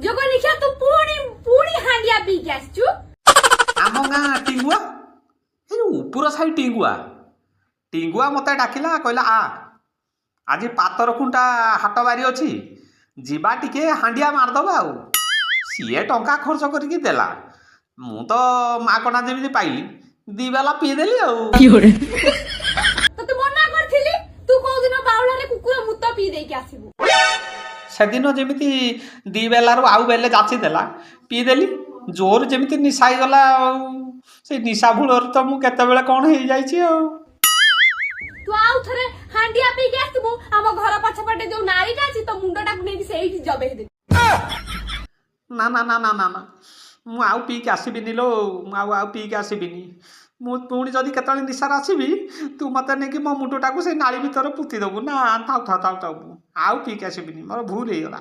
जोगो लिखिया तू पूरी पूरी हांडिया पी के आसचु आम गाँ टिंगुआ ए उपुर साई टिंगुआ मते डाकिला कहला आ आज पातर खुंटा हाट बारी अच्छी जीवा टिके हांडिया मारदबा आउ सीए टंका खर्च करके देला मु तो मागणा जमी पाइली दी बेला पीदेली आउ तो तू मना करथिली तू को दिन बाउला रे कुकुर मुत्त पी दे के आसीबू सेदिन जमिति दी बेलारू आउ बेले जाची देला पीदेली जोर जमिति निशा गला से निशा भूलर तो मु केतेबेले कौन हो जाइछि आ तू आउ थरे हांडिया पी के आसीबू हम घर पछपटे जो नारीटा अछि तो मुंडटा को नेकी सेही जबे दे ना ना ना ना ना ना मु आउ पी के आसीबिनी लो मु आउ पी के आसीबिनी मु पुणी जदि केतळे निशार आसीबी तू मते नेकी मो मुंडटा को से नाली भीतर पुती दबु ना थाउ थाउ थाउ थाउ आउ पी के आसीबिनी मोर भूल हे गला।